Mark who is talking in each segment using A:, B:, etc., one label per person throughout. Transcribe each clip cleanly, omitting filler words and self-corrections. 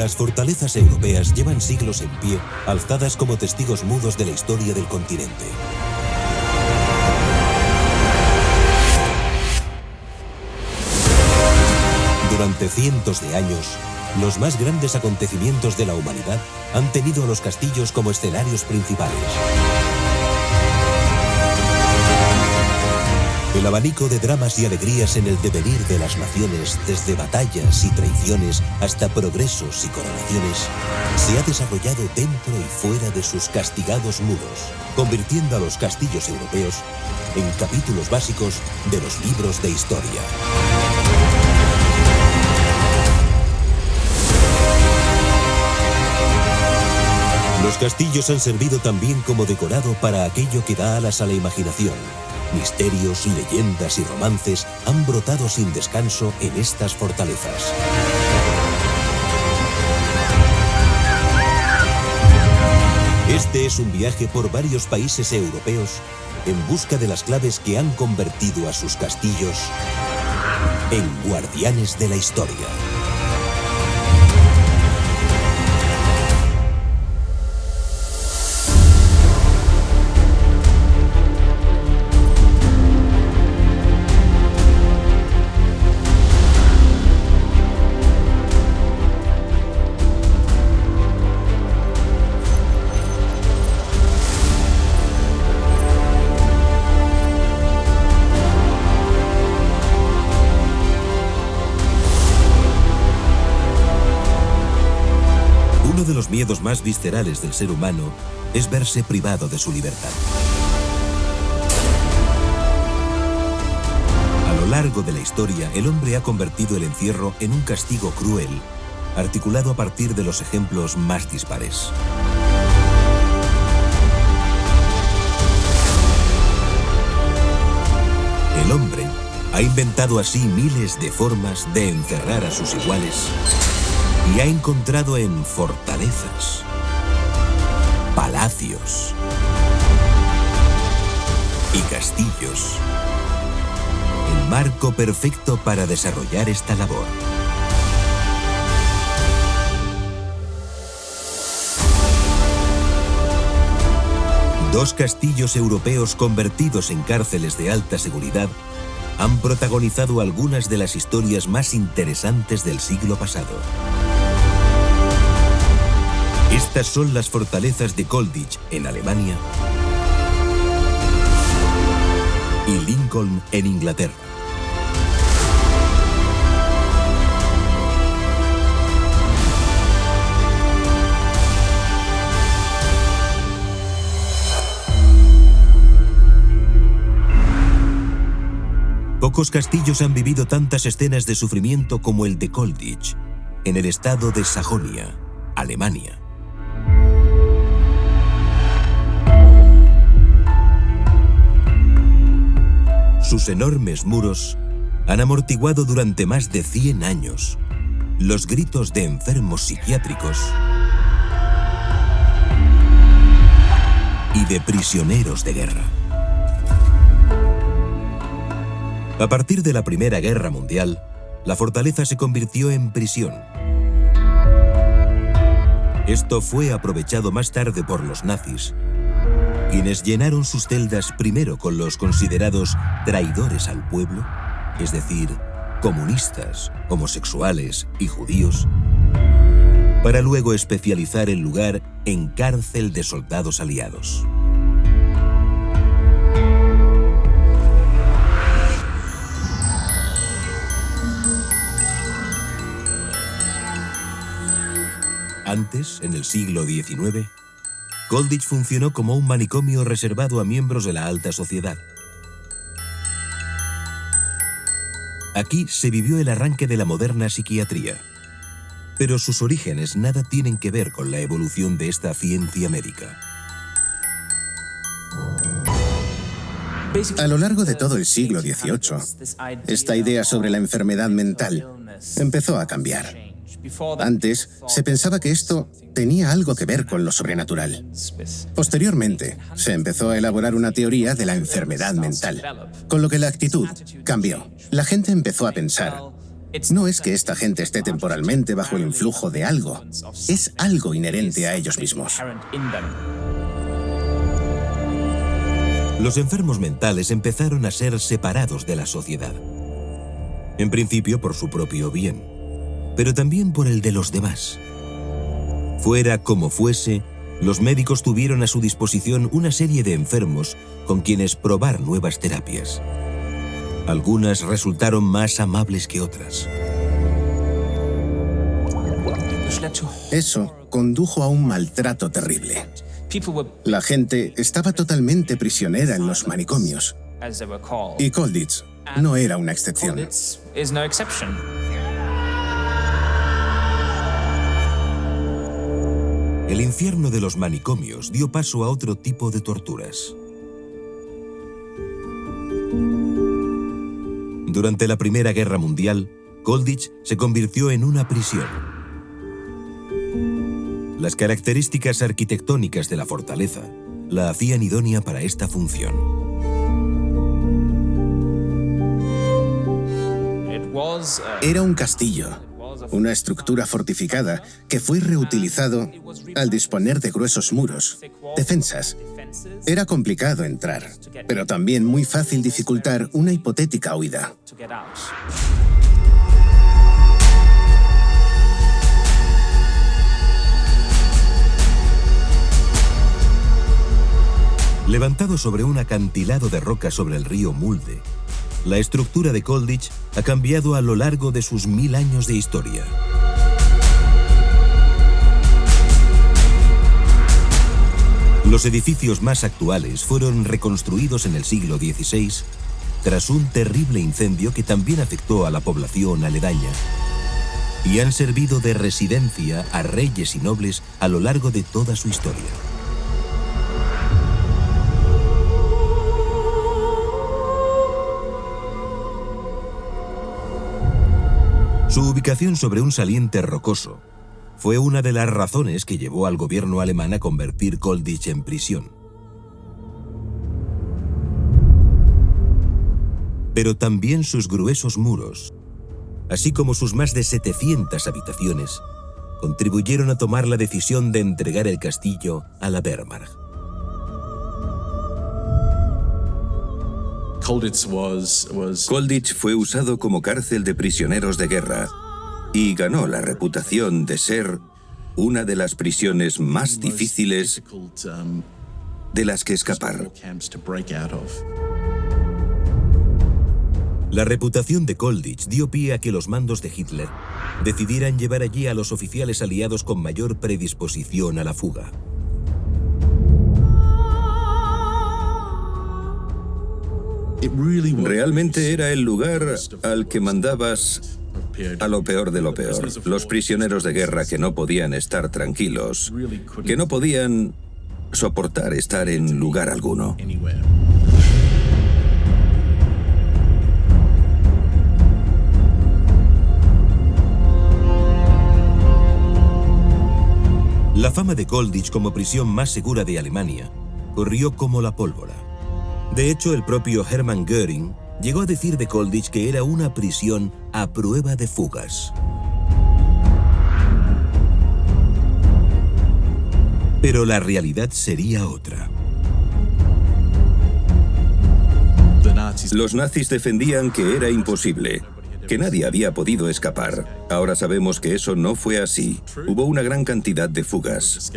A: Las fortalezas europeas llevan siglos en pie, alzadas como testigos mudos de la historia del continente. Durante cientos de años, los más grandes acontecimientos de la humanidad han tenido a los castillos como escenarios principales. El abanico de dramas y alegrías en el devenir de las naciones, desde batallas y traiciones hasta progresos y coronaciones, se ha desarrollado dentro y fuera de sus castigados muros, convirtiendo a los castillos europeos en capítulos básicos de los libros de historia. Los castillos han servido también como decorado para aquello que da alas a la imaginación. Misterios, leyendas y romances han brotado sin descanso en estas fortalezas. Este es un viaje por varios países europeos en busca de las claves que han convertido a sus castillos en guardianes de la historia. Uno de los miedos más viscerales del ser humano es verse privado de su libertad. A lo largo de la historia, el hombre ha convertido el encierro en un castigo cruel, articulado a partir de los ejemplos más dispares. El hombre ha inventado así miles de formas de encerrar a sus iguales y ha encontrado en fortalezas, palacios y castillos el marco perfecto para desarrollar esta labor. Dos castillos europeos convertidos en cárceles de alta seguridad han protagonizado algunas de las historias más interesantes del siglo pasado. Estas son las fortalezas de Colditch, en Alemania, y Lincoln, en Inglaterra. Pocos castillos han vivido tantas escenas de sufrimiento como el de Colditch, en el estado de Sajonia, Alemania. Sus enormes muros han amortiguado durante más de 100 años los gritos de enfermos psiquiátricos y de prisioneros de guerra. A partir de la Primera Guerra Mundial, la fortaleza se convirtió en prisión. Esto fue aprovechado más tarde por los nazis, quienes llenaron sus celdas primero con los considerados traidores al pueblo, es decir, comunistas, homosexuales y judíos, para luego especializar el lugar en cárcel de soldados aliados. Antes, en el siglo XIX, Colditch funcionó como un manicomio reservado a miembros de la alta sociedad. Aquí se vivió el arranque de la moderna psiquiatría, pero sus orígenes nada tienen que ver con la evolución de esta ciencia médica.
B: A lo largo de todo el siglo XVIII, esta idea sobre la enfermedad mental empezó a cambiar. Antes, se pensaba que esto tenía algo que ver con lo sobrenatural. Posteriormente, se empezó a elaborar una teoría de la enfermedad mental, con lo que la actitud cambió. La gente empezó a pensar No es que esta gente esté temporalmente bajo el influjo de algo, es algo inherente a ellos mismos.
A: Los enfermos mentales empezaron a ser separados de la sociedad. En principio por su propio bien, pero también por el de los demás. Fuera como fuese, los médicos tuvieron a su disposición una serie de enfermos con quienes probar nuevas terapias. Algunas resultaron más amables que otras.
B: Eso condujo a un maltrato terrible. La gente estaba totalmente prisionera en los manicomios. Y Colditz no era una excepción.
A: El infierno de los manicomios dio paso a otro tipo de torturas. Durante la Primera Guerra Mundial, Colditz se convirtió en una prisión. Las características arquitectónicas de la fortaleza la hacían idónea para esta función.
B: Era un castillo, una estructura fortificada que fue reutilizado al disponer de gruesos muros, defensas. Era complicado entrar, pero también muy fácil dificultar una hipotética huida.
A: Levantado sobre un acantilado de roca sobre el río Mulde, la estructura de Colditz ha cambiado a lo largo de sus 1000 años de historia. Los edificios más actuales fueron reconstruidos en el siglo XVI tras un terrible incendio que también afectó a la población aledaña y han servido de residencia a reyes y nobles a lo largo de toda su historia. Su ubicación sobre un saliente rocoso fue una de las razones que llevó al gobierno alemán a convertir Colditz en prisión. Pero también sus gruesos muros, así como sus más de 700 habitaciones, contribuyeron a tomar la decisión de entregar el castillo a la Wehrmacht.
C: Colditz fue usado como cárcel de prisioneros de guerra y ganó la reputación de ser una de las prisiones más difíciles de las que escapar.
A: La reputación de Colditz dio pie a que los mandos de Hitler decidieran llevar allí a los oficiales aliados con mayor predisposición a la fuga.
C: Realmente era el lugar al que mandabas a lo peor de lo peor. Los prisioneros de guerra que no podían estar tranquilos, que no podían soportar estar en lugar alguno.
A: La fama de Colditz como prisión más segura de Alemania corrió como la pólvora. De hecho, el propio Hermann Göring llegó a decir de Colditz que era una prisión a prueba de fugas. Pero la realidad sería otra.
C: Los nazis defendían que era imposible, que nadie había podido escapar. Ahora sabemos que eso no fue así. Hubo una gran cantidad de fugas.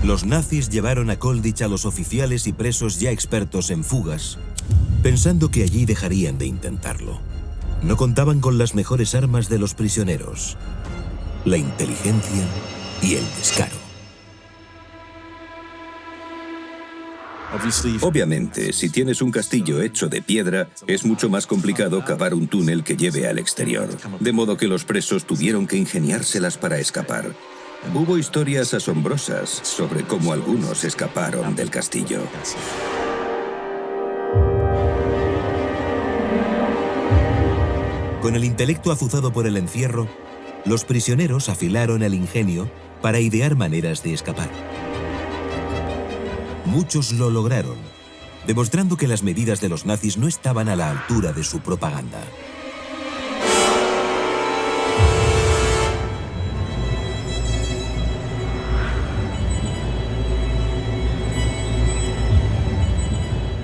A: Los nazis llevaron a Colditz a los oficiales y presos ya expertos en fugas, pensando que allí dejarían de intentarlo. No contaban con las mejores armas de los prisioneros: la inteligencia y el descaro.
C: Obviamente, si tienes un castillo hecho de piedra, es mucho más complicado cavar un túnel que lleve al exterior. De modo que los presos tuvieron que ingeniárselas para escapar. Hubo historias asombrosas sobre cómo algunos escaparon del castillo.
A: Con el intelecto azuzado por el encierro, los prisioneros afilaron el ingenio para idear maneras de escapar. Muchos lo lograron, demostrando que las medidas de los nazis no estaban a la altura de su propaganda.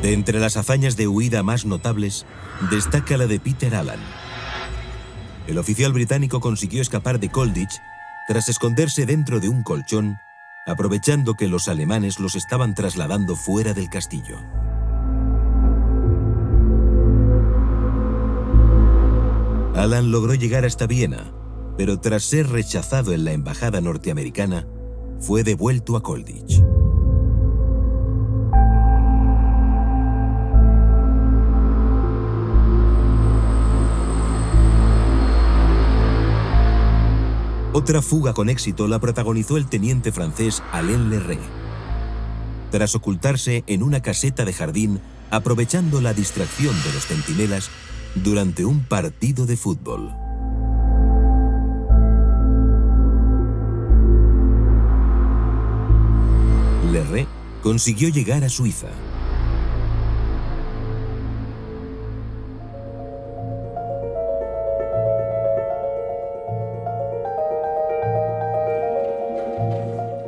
A: De entre las hazañas de huida más notables, destaca la de Peter Allen. El oficial británico consiguió escapar de Colditch tras esconderse dentro de un colchón, aprovechando que los alemanes los estaban trasladando fuera del castillo. Allen logró llegar hasta Viena, pero tras ser rechazado en la embajada norteamericana, fue devuelto a Colditch. Otra fuga con éxito la protagonizó el teniente francés Alain Lerré. Tras ocultarse en una caseta de jardín, aprovechando la distracción de los centinelas durante un partido de fútbol. Lerré consiguió llegar a Suiza.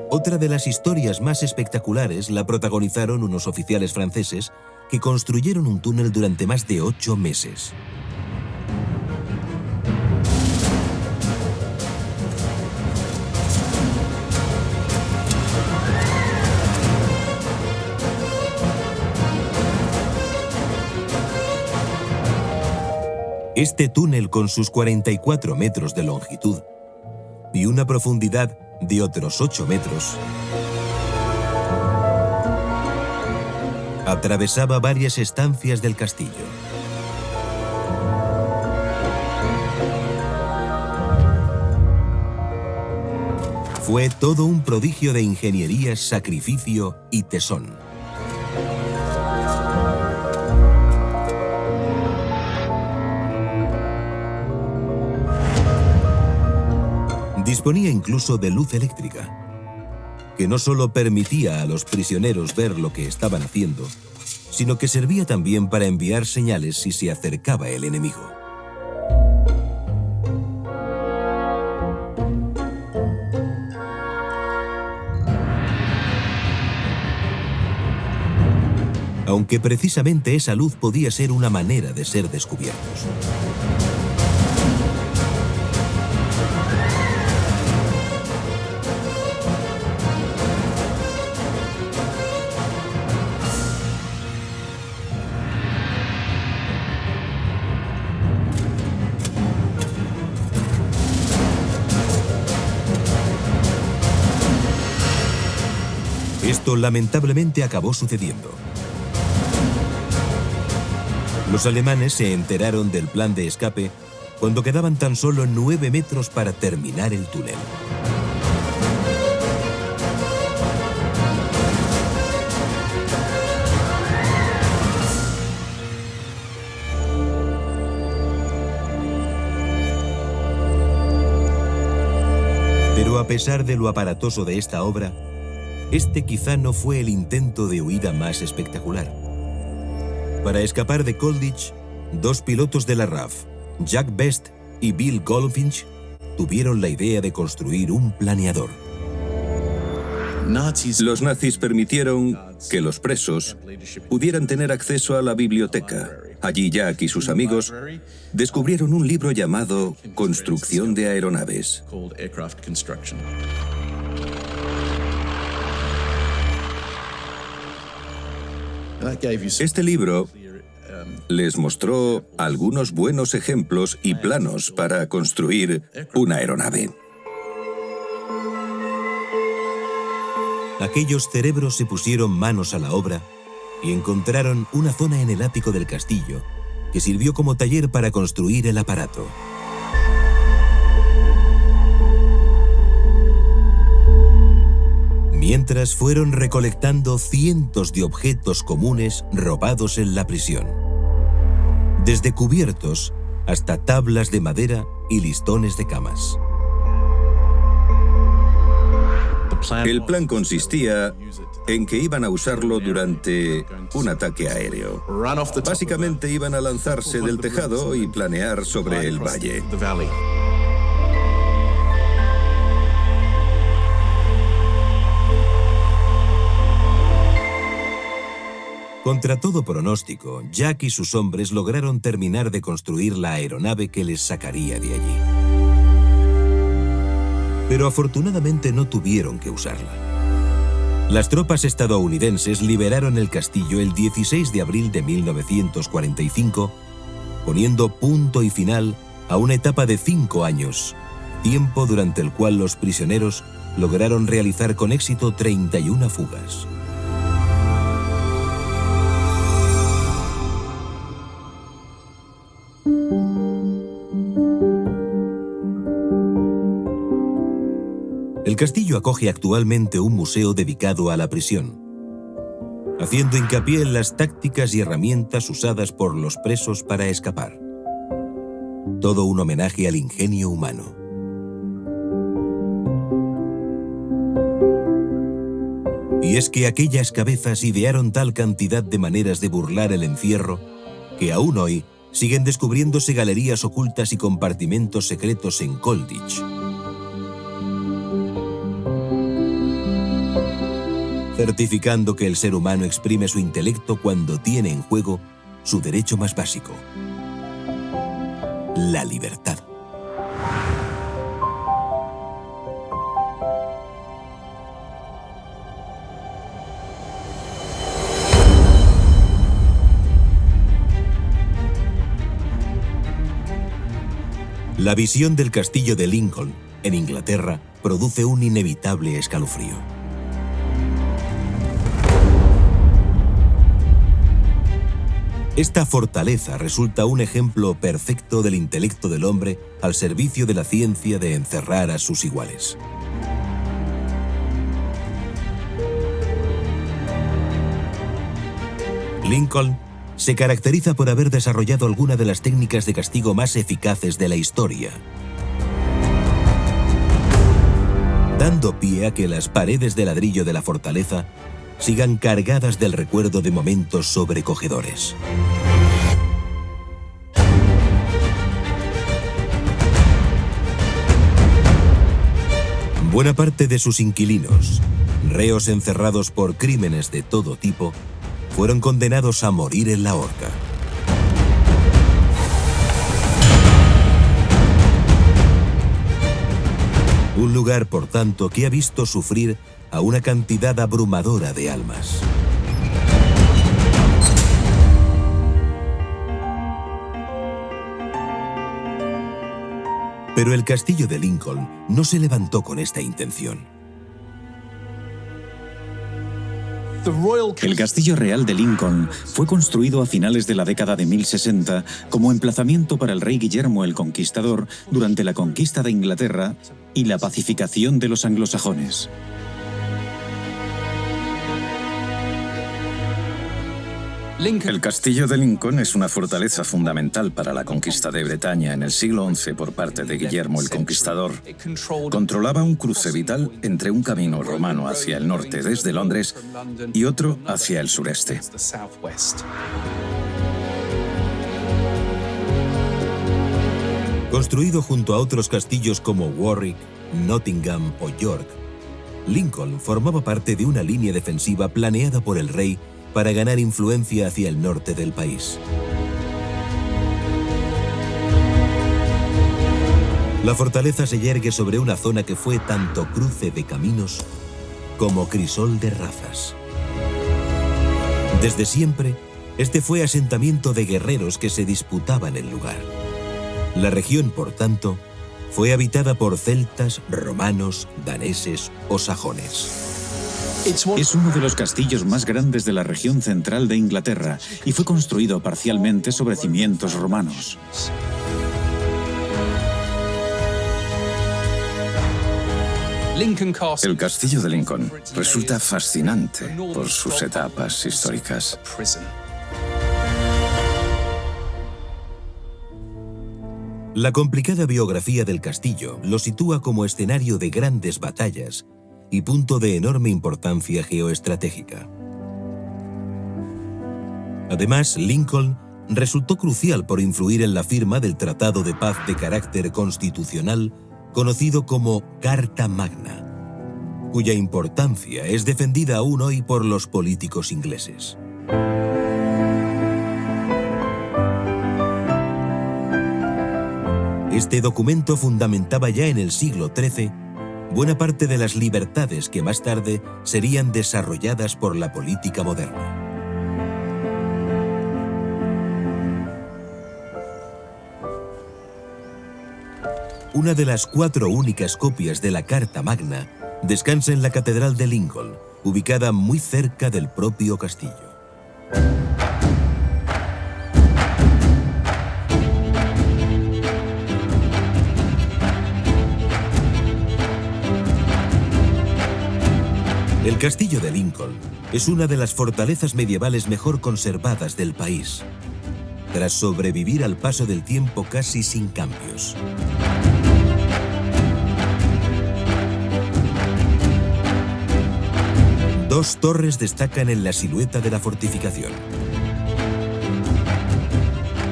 A: Otra de las historias más espectaculares la protagonizaron unos oficiales franceses que construyeron un túnel durante más de 8 meses. Este túnel, con sus 44 metros de longitud y una profundidad de otros 8 metros, atravesaba varias estancias del castillo. Fue todo un prodigio de ingeniería, sacrificio y tesón. Disponía incluso de luz eléctrica, que no solo permitía a los prisioneros ver lo que estaban haciendo, sino que servía también para enviar señales si se acercaba el enemigo. Aunque precisamente esa luz podía ser una manera de ser descubiertos. Esto lamentablemente acabó sucediendo. Los alemanes se enteraron del plan de escape cuando quedaban tan solo 9 metros para terminar el túnel. Pero a pesar de lo aparatoso de esta obra, este quizá no fue el intento de huida más espectacular. Para escapar de Colditch, 2 pilotos de la RAF, Jack Best y Bill Goldfinch, tuvieron la idea de construir un planeador.
C: Los nazis permitieron que los presos pudieran tener acceso a la biblioteca. Allí Jack y sus amigos descubrieron un libro llamado Construcción de aeronaves. Este libro les mostró algunos buenos ejemplos y planos para construir una aeronave.
A: Aquellos cerebros se pusieron manos a la obra y encontraron una zona en el ático del castillo que sirvió como taller para construir el aparato. Mientras fueron recolectando cientos de objetos comunes robados en la prisión, desde cubiertos hasta tablas de madera y listones de camas.
C: El plan consistía en que iban a usarlo durante un ataque aéreo. Básicamente iban a lanzarse del tejado y planear sobre el valle.
A: Contra todo pronóstico, Jack y sus hombres lograron terminar de construir la aeronave que les sacaría de allí. Pero afortunadamente no tuvieron que usarla. Las tropas estadounidenses liberaron el castillo el 16 de abril de 1945, poniendo punto y final a una etapa de 5 años, tiempo durante el cual los prisioneros lograron realizar con éxito 31 fugas. El castillo acoge actualmente un museo dedicado a la prisión, haciendo hincapié en las tácticas y herramientas usadas por los presos para escapar. Todo un homenaje al ingenio humano. Y es que aquellas cabezas idearon tal cantidad de maneras de burlar el encierro que aún hoy siguen descubriéndose galerías ocultas y compartimentos secretos en Colditch, certificando que el ser humano exprime su intelecto cuando tiene en juego su derecho más básico: la libertad. La visión del castillo de Lincoln, en Inglaterra, produce un inevitable escalofrío. Esta fortaleza resulta un ejemplo perfecto del intelecto del hombre al servicio de la ciencia de encerrar a sus iguales. Lincoln se caracteriza por haber desarrollado alguna de las técnicas de castigo más eficaces de la historia, dando pie a que las paredes de ladrillo de la fortaleza sigan cargadas del recuerdo de momentos sobrecogedores. Buena parte de sus inquilinos, reos encerrados por crímenes de todo tipo, fueron condenados a morir en la horca. Un lugar, por tanto, que ha visto sufrir a una cantidad abrumadora de almas. Pero el castillo de Lincoln no se levantó con esta intención.
D: El Castillo Real de Lincoln fue construido a finales de la década de 1060 como emplazamiento para el rey Guillermo el Conquistador durante la conquista de Inglaterra y la pacificación de los anglosajones.
E: El castillo de Lincoln es una fortaleza fundamental para la conquista de Bretaña en el siglo XI por parte de Guillermo el Conquistador. Controlaba un cruce vital entre un camino romano hacia el norte desde Londres y otro hacia el sureste.
A: Construido junto a otros castillos como Warwick, Nottingham o York, Lincoln formaba parte de una línea defensiva planeada por el rey para ganar influencia hacia el norte del país. La fortaleza se yergue sobre una zona que fue tanto cruce de caminos como crisol de razas. Desde siempre, este fue asentamiento de guerreros que se disputaban el lugar. La región, por tanto, fue habitada por celtas, romanos, daneses o sajones.
D: Es uno de los castillos más grandes de la región central de Inglaterra y fue construido parcialmente sobre cimientos romanos.
E: El castillo de Lincoln resulta fascinante por sus etapas históricas.
A: La complicada biografía del castillo lo sitúa como escenario de grandes batallas y punto de enorme importancia geoestratégica. Además, Lincoln resultó crucial por influir en la firma del Tratado de Paz de carácter constitucional, conocido como Carta Magna, cuya importancia es defendida aún hoy por los políticos ingleses. Este documento fundamentaba ya en el siglo XIII buena parte de las libertades que más tarde serían desarrolladas por la política moderna. Una de las 4 únicas copias de la Carta Magna descansa en la Catedral de Lincoln, ubicada muy cerca del propio castillo. El castillo de Lincoln es una de las fortalezas medievales mejor conservadas del país, tras sobrevivir al paso del tiempo casi sin cambios. Dos torres destacan en la silueta de la fortificación.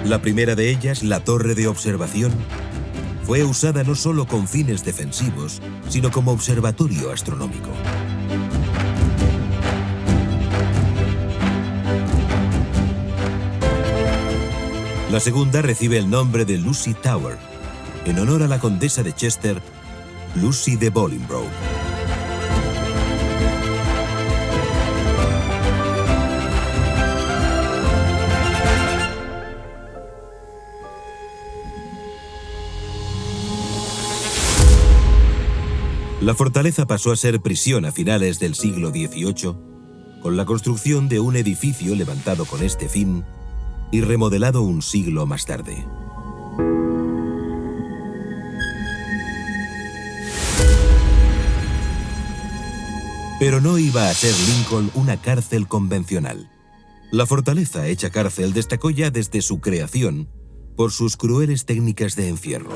A: La primera de ellas, la torre de observación, fue usada no solo con fines defensivos, sino como observatorio astronómico. La segunda recibe el nombre de Lucy Tower, en honor a la condesa de Chester, Lucy de Bolingbroke. La fortaleza pasó a ser prisión a finales del siglo XVIII, con la construcción de un edificio levantado con este fin y remodelado un siglo más tarde. Pero no iba a ser Lincoln una cárcel convencional. La fortaleza hecha cárcel destacó ya desde su creación por sus crueles técnicas de encierro.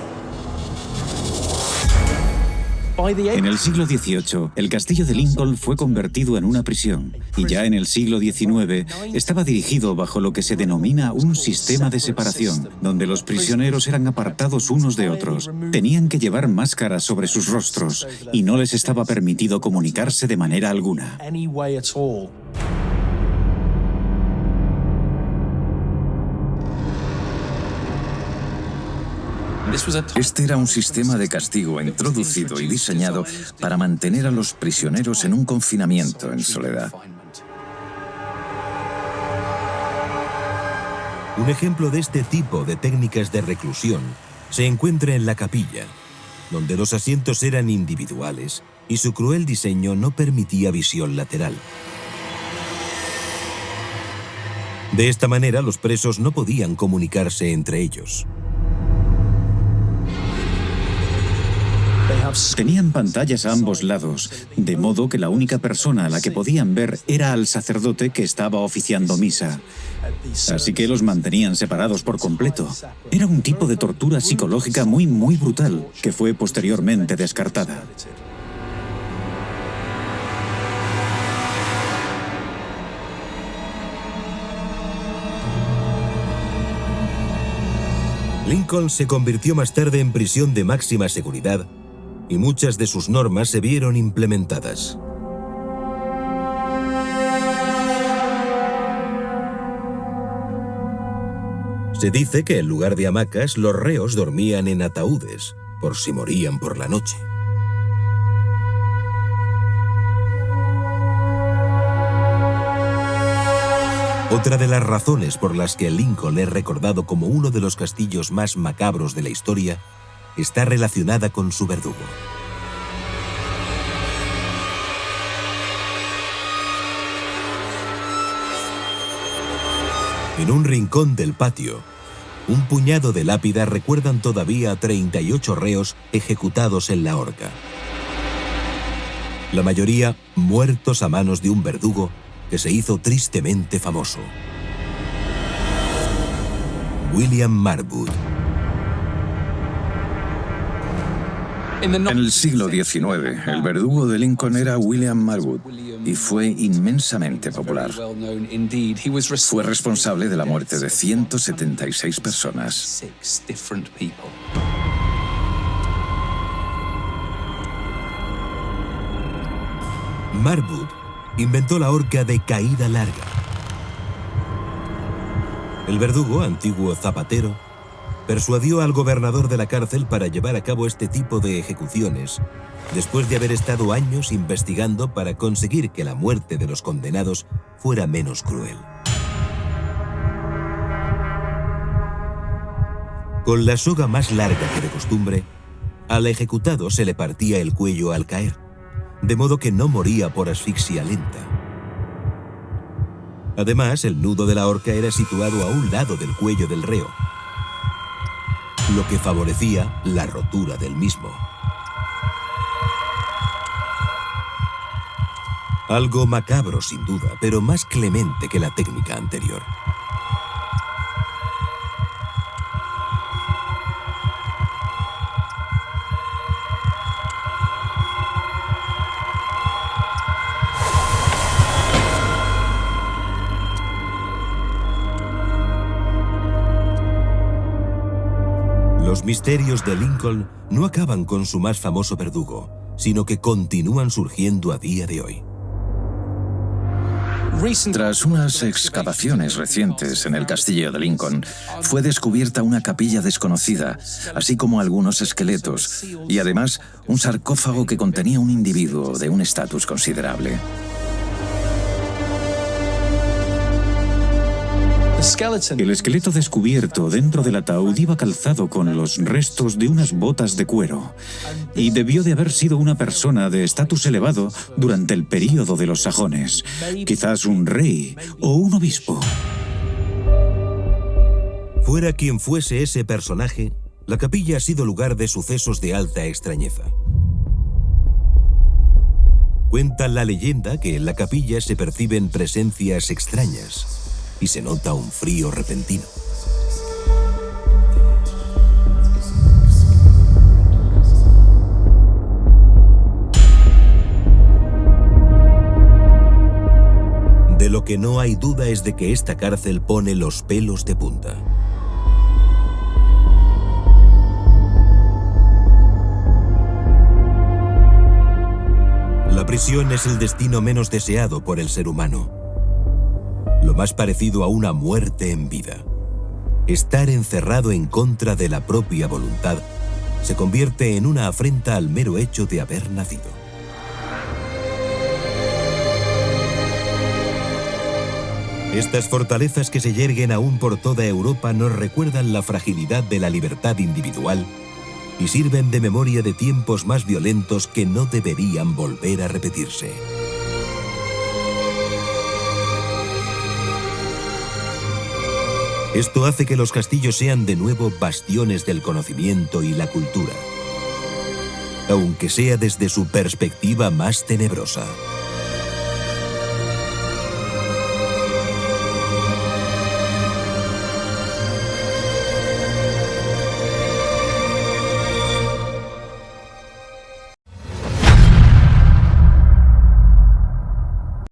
D: En el siglo XVIII, el castillo de Lincoln fue convertido en una prisión, y ya en el siglo XIX estaba dirigido bajo lo que se denomina un sistema de separación, donde los prisioneros eran apartados unos de otros, tenían que llevar máscaras sobre sus rostros, y no les estaba permitido comunicarse de manera alguna.
E: Este era un sistema de castigo introducido y diseñado para mantener a los prisioneros en un confinamiento en soledad.
A: Un ejemplo de este tipo de técnicas de reclusión se encuentra en la capilla, donde los asientos eran individuales y su cruel diseño no permitía visión lateral. De esta manera, los presos no podían comunicarse entre ellos.
D: Tenían pantallas a ambos lados, de modo que la única persona a la que podían ver era al sacerdote que estaba oficiando misa. Así que los mantenían separados por completo. Era un tipo de tortura psicológica muy brutal, que fue posteriormente descartada.
A: Lincoln se convirtió más tarde en prisión de máxima seguridad y muchas de sus normas se vieron implementadas. Se dice que en lugar de hamacas, los reos dormían en ataúdes, por si morían por la noche. Otra de las razones por las que Lincoln es recordado como uno de los castillos más macabros de la historia está relacionada con su verdugo. En un rincón del patio, un puñado de lápidas recuerdan todavía a 38 reos ejecutados en la horca. La mayoría muertos a manos de un verdugo que se hizo tristemente famoso: William Marwood.
E: En el siglo XIX, el verdugo de Lincoln era William Marwood y fue inmensamente popular. Fue responsable de la muerte de 176 personas.
A: Marwood inventó la horca de caída larga. El verdugo, antiguo zapatero, persuadió al gobernador de la cárcel para llevar a cabo este tipo de ejecuciones, después de haber estado años investigando para conseguir que la muerte de los condenados fuera menos cruel. Con la soga más larga que de costumbre, al ejecutado se le partía el cuello al caer, de modo que no moría por asfixia lenta. Además, el nudo de la horca era situado a un lado del cuello del reo, lo que favorecía la rotura del mismo. Algo macabro sin duda, pero más clemente que la técnica anterior. Los misterios de Lincoln no acaban con su más famoso verdugo, sino que continúan surgiendo a día de hoy.
E: Tras unas excavaciones recientes en el castillo de Lincoln, fue descubierta una capilla desconocida, así como algunos esqueletos, y además un sarcófago que contenía un individuo de un estatus considerable.
D: El esqueleto descubierto dentro del ataúd iba calzado con los restos de unas botas de cuero y debió de haber sido una persona de estatus elevado durante el período de los sajones, quizás un rey o un obispo.
A: Fuera quien fuese ese personaje, la capilla ha sido lugar de sucesos de alta extrañeza. Cuenta la leyenda que en la capilla se perciben presencias extrañas y se nota un frío repentino. De lo que no hay duda es de que esta cárcel pone los pelos de punta. La prisión es el destino menos deseado por el ser humano. Lo más parecido a una muerte en vida. Estar encerrado en contra de la propia voluntad se convierte en una afrenta al mero hecho de haber nacido. Estas fortalezas que se yerguen aún por toda Europa nos recuerdan la fragilidad de la libertad individual y sirven de memoria de tiempos más violentos que no deberían volver a repetirse. Esto hace que los castillos sean de nuevo bastiones del conocimiento y la cultura, aunque sea desde su perspectiva más tenebrosa.